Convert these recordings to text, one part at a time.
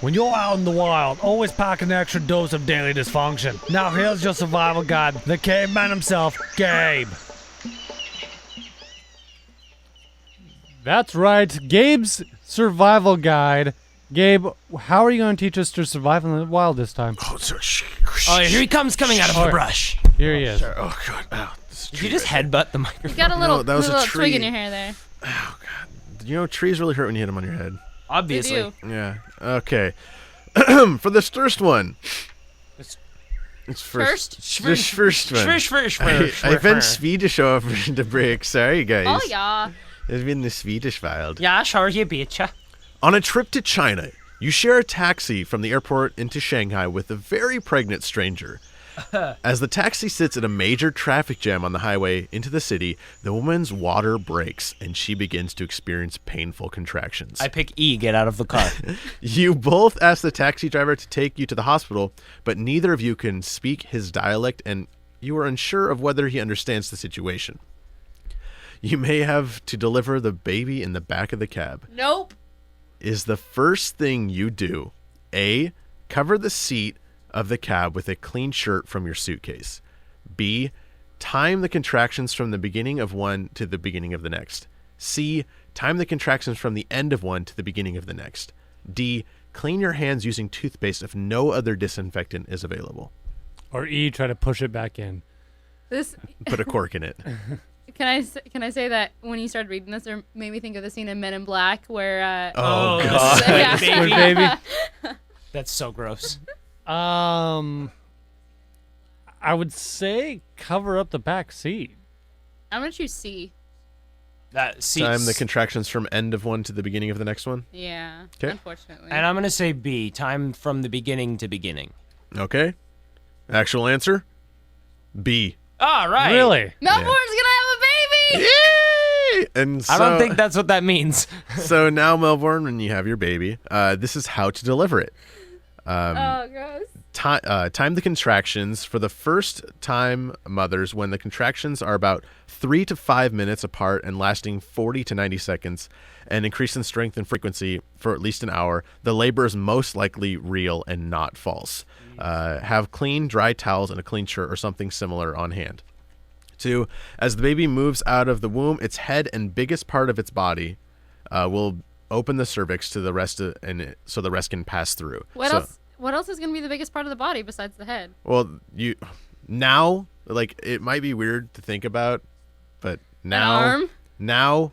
When you're out in the wild, always pack an extra dose of Daily Dysfunction. Now here's your survival guide, the Caveman himself, Gabe. That's right, Gabe's survival guide. Gabe, how are you going to teach us to survive in the wild this time? Oh, Here he comes coming out of the brush. Here he is. Sure. Oh, God. Ow. Did you just headbutt the microphone? You got a little, that was a little tree. twig in your hair there. Oh, God. You know, trees really hurt when you hit them on your head. Obviously. They do. Yeah. Okay. For this first one. It's first. This first one. I've been Swedish over the break. Sorry, guys. Oh, yeah. It's been the Swedish wild. Yeah, sure, you betcha. On a trip to China, you share a taxi from the airport into Shanghai with a very pregnant stranger. As the taxi sits in a major traffic jam on the highway into the city, the woman's water breaks and she begins to experience painful contractions. I pick E, get out of the car. You both ask the taxi driver to take you to the hospital, but neither of you can speak his dialect and you are unsure of whether he understands the situation. You may have to deliver the baby in the back of the cab. Nope. Is the first thing you do A, cover the seat of the cab with a clean shirt from your suitcase? B, time the contractions from the beginning of one to the beginning of the next? C, time the contractions from the end of one to the beginning of the next? D, clean your hands using toothpaste if no other disinfectant is available? Or E, try to push it back in. This. Put a cork in it. Can I say that when you started reading this, it made me think of the scene in Men in Black where. Oh, this God. is like Yeah. baby. Baby. That's so gross. I would say cover up the back seat. I'm gonna choose C. That seats. Time the contractions from end of one to the beginning of the next one? Yeah. 'Kay. Unfortunately. And I'm gonna say B. Time from the beginning to beginning. Okay. Actual answer? B. All right. Really? Melbourne's gonna have a baby. Yay! And so, I don't think that's what that means. So now, Melbourne, when you have your baby, this is how to deliver it. Oh, gross. Time the contractions for the first time mothers when the contractions are about 3 to 5 minutes apart and lasting 40 to 90 seconds and increase in strength and frequency for at least an hour. The labor is most likely real and not false. Have clean, dry towels and a clean shirt or something similar on hand. 2, as the baby moves out of the womb, its head and biggest part of its body will open the cervix to the rest so the rest can pass through. What else is gonna be the biggest part of the body besides the head? Well, it might be weird to think about, but An arm? now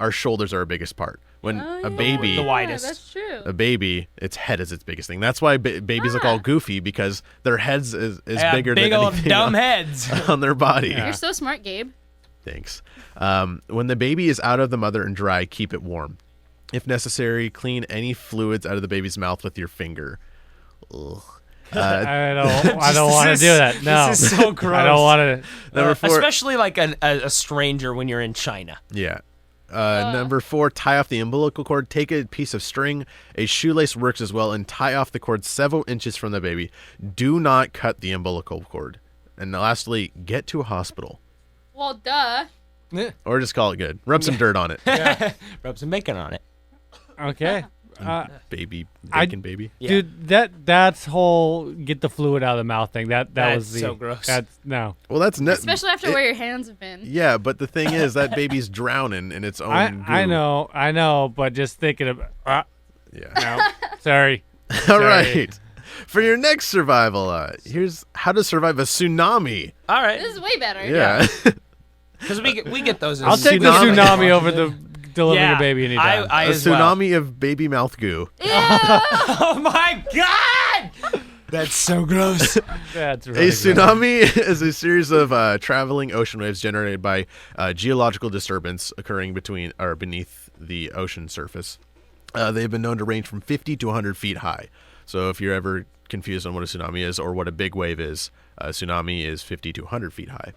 our shoulders are our biggest part. When a baby, The widest. That's true. a baby, its head is its biggest thing. That's why babies look all goofy, because their heads is bigger big than old anything dumb heads. on their body. You're so smart, Gabe. Thanks. When the baby is out of the mother and dry, keep it warm. If necessary, clean any fluids out of the baby's mouth with your finger. Ugh. I don't want to do that. No. This is so gross. I don't want to. Number 4. Especially like a stranger when you're in China. Yeah. Number 4, tie off the umbilical cord. Take a piece of string. A shoelace works as well, and tie off the cord several inches from the baby. Do not cut the umbilical cord. And lastly, get to a hospital. Well, duh. Or just call it good. Rub some dirt on it. Rub some bacon on it. Okay. Baby. Yeah. Dude, that's whole get the fluid out of the mouth thing. That was so gross. That's no. Well, that's Especially after where your hands have been. Yeah, but the thing is, that baby's drowning in its own goo. I know, but just thinking of Yeah. no. Sorry. All right. For your next survival, here's how to survive a tsunami. All right. This is way better. Yeah. Because we get those. I'll take the tsunami over the delivering a baby anytime. I A as well. tsunami of baby mouth goo. Oh my God! That's so gross. That's A really tsunami is a series of traveling ocean waves generated by geological disturbance occurring between or beneath the ocean surface. They've been known to range from 50 to 100 feet high. So if you're ever confused on what a tsunami is or what a big wave is, a tsunami is 50 to 100 feet high.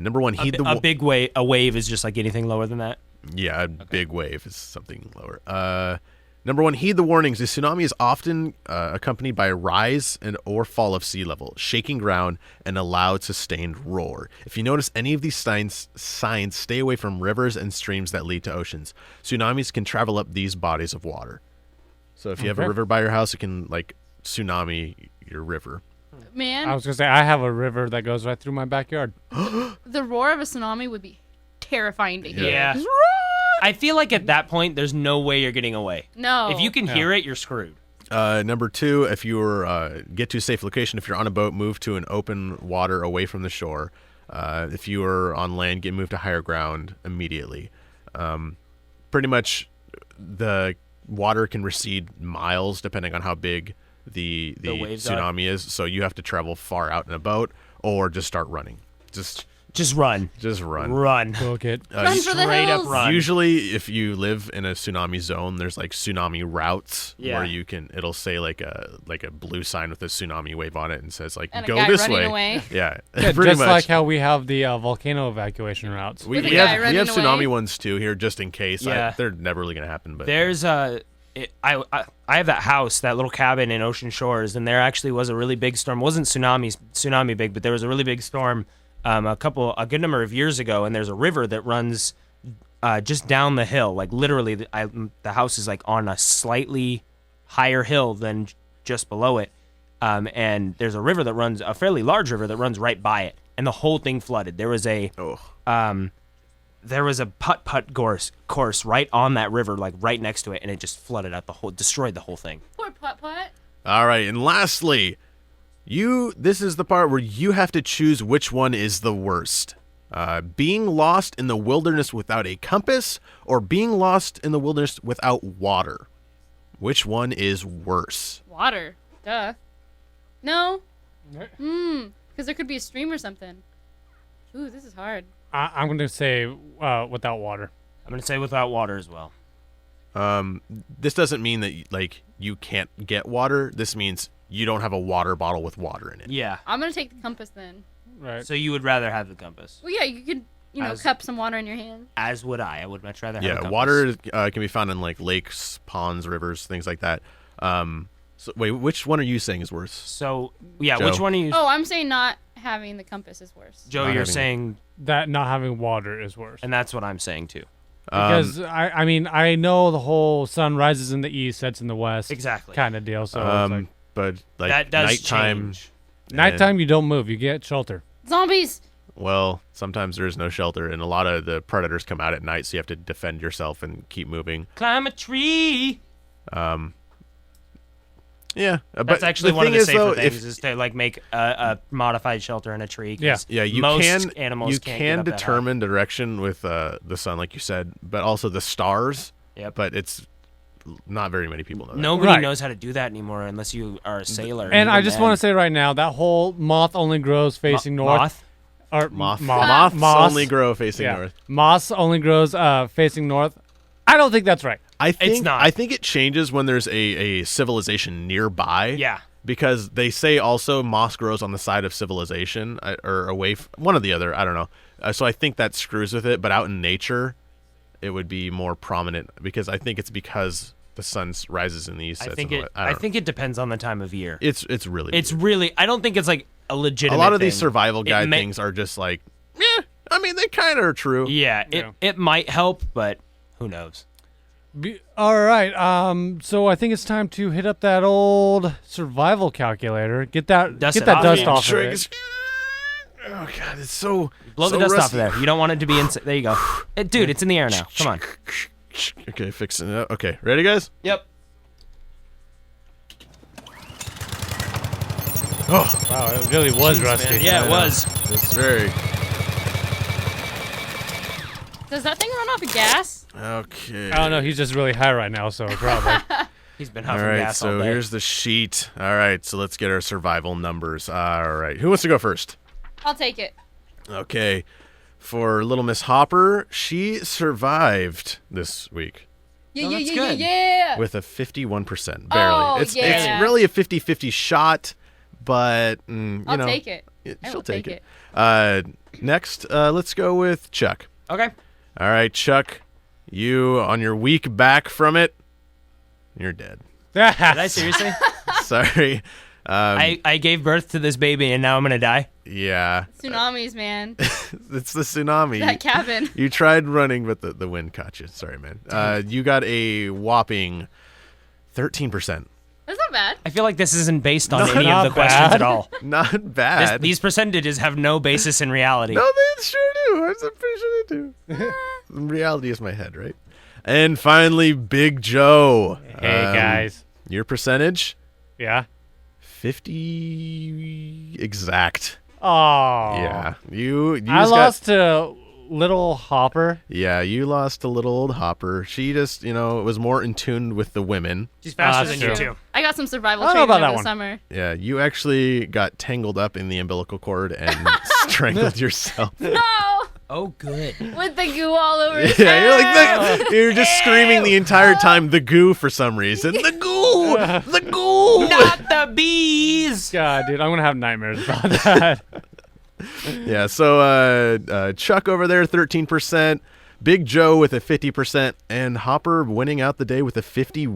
Number 1, heed A big wave. A wave is just like anything lower than that. Yeah, a big wave is something lower. Number 1, heed the warnings. A tsunami is often accompanied by a rise or fall of sea level, shaking ground, and a loud, sustained roar. If you notice any of these signs, stay away from rivers and streams that lead to oceans. Tsunamis can travel up these bodies of water. So if you have a Okay. river by your house, it can like tsunami your river. Man, I was gonna say I have a river that goes right through my backyard. the roar of a tsunami would be terrifying to hear. Yeah. I feel like at that point, there's no way you're getting away. No. If you can hear it, you're screwed. Number 2, if you're get to a safe location, if you're on a boat, move to an open water away from the shore. If you are on land, get moved to higher ground immediately. Pretty much, the water can recede miles depending on how big the waves are. tsunami is. So you have to travel far out in a boat or just start running. Just run. Just run. Run. Book it. Run for the straight up hills. run. Usually, if you live in a tsunami zone, there's like tsunami routes Yeah. where it'll say like a blue sign with a tsunami wave on it and says like And a go guy this running way. away. Yeah, Yeah, pretty just much. like how we have the volcano evacuation routes. we With a we guy have running tsunami away. ones too here just in case. Yeah. They're never really gonna happen, but There's I have that house, that little cabin in Ocean Shores, and there actually was a really big storm. It wasn't tsunami big, but there was a really big storm a good number of years ago, and there's a river that runs just down the hill. Like literally, the house is like on a slightly higher hill than just below it, and there's a river that runs, a fairly large river that runs right by it, and the whole thing flooded. There was a putt-putt course right on that river, like right next to it, and it just flooded out destroyed the whole thing. Poor putt-putt. all right. And lastly, this is the part where you have to choose which one is the worst. Being lost in the wilderness without a compass or being lost in the wilderness without water. Which one is worse? Water. Duh. No. Because there could be a stream or something. Ooh, this is hard. I'm going to say without water. I'm gonna say without water as well. This doesn't mean that you can't get water. This means you don't have a water bottle with water in it. Yeah. I'm going to take the compass then. Right. So you would rather have the compass? Well, yeah, you could, As- cup some water in your hand. As would I. I would much rather have a Yeah, compass. water can be found in like lakes, ponds, rivers, things like that. So wait, which one are you saying is worse? So yeah, Joe. which one are you? Oh, I'm saying not having the compass is worse. Joe, Not you're having- saying, That not having water is worse. and that's what I'm saying too. Because I mean I know the whole sun rises in the east, sets in the west, Exactly. kind of deal. So it's like, But like that does nighttime, change. nighttime you don't move, you get shelter. Zombies. well, sometimes there is no shelter, and a lot of the predators come out at night, so you have to defend yourself and keep moving. Climb a tree. Yeah, but That's actually the one of thing the is, safer though, things is to like make a modified shelter in a tree. 'cause Yeah, you most can animals you can't can get up that high. determine direction with the sun, like you said, but also the stars. Yep. But it's not very many people know that. Nobody Right. knows how to do that anymore unless you are a sailor. And I even just then. want to say right now that whole moth only grows facing north. Moth? Or Moths moss. only grow facing Yeah. north. Moss only grows facing north. I don't think that's right. I think not. I think it changes when there's a civilization nearby. Yeah. Because they say also moss grows on the side of civilization or away one or the other. I don't know. So I think that screws with it. But out in nature, it would be more prominent because I think it's because the sun rises in the east. I sets think in the it. west. I think it depends on the time of year. it's really It's weird. really. I don't think it's like a legitimate. A lot of thing. these survival It guide may- things are just like, I mean, they kind of are true. Yeah. Yeah. It might help, but who knows? All right. So I think it's time to hit up that old survival calculator. Get that Dust get it that off. dust Yeah, off of it. Oh god, it's so Blow so the dust rusty. off of there. You don't want it to be inside. There you go. Dude, it's in the air now. Come on. Okay, fixing it up. Okay, ready, guys? Yep. Wow, it really was rusty. Yeah, it was. It's very Does that thing run off of gas? okay. I don't know. He's just really high right now, so probably. He's been All huffing right, gas all so day. here's the sheet. All right, so let's get our survival numbers. All right, who wants to go first? I'll take it. Okay, for Little Miss Hopper, she survived this week Yeah, Oh, yeah, that's yeah, good. yeah. with a 51%, barely. Oh, it's yeah. really a 50-50 shot, but you I'll know, take it. I she'll will take take it. Next, let's go with Chuck. Okay. All right, Chuck, you on your week back from it, you're dead. Did I seriously? Sorry. I gave birth to this baby and now I'm gonna die. Yeah, Tsunamis, man. it's the tsunami. That cabin. You tried running, but the wind caught you. Sorry, man. You got a whopping 13%. That's not bad. I feel like this isn't based on No, any of not the questions bad. at all. Not bad. These percentages have no basis in reality. No, they sure do. I'm pretty sure they do. Reality is my head, right? And finally, Big Joe. Hey, guys. Your percentage? Yeah. 50 exact. Oh. Yeah. You I just lost to Little Hopper. Yeah, you lost to little old Hopper. She just, was more in tune with the women. She's faster that's than you, true. too. I got some survival I don't know training about over that the one. summer. Yeah, you actually got tangled up in the umbilical cord and strangled yourself. No! Oh, good. With the goo all over his Yeah, head. you're just screaming the entire time, the goo for some reason. The goo! The goo! Not the bees! God, dude, I'm gonna have nightmares about that. Yeah, so Chuck over there, 13%. Big Joe with a 50%. And Hopper winning out the day with a 50.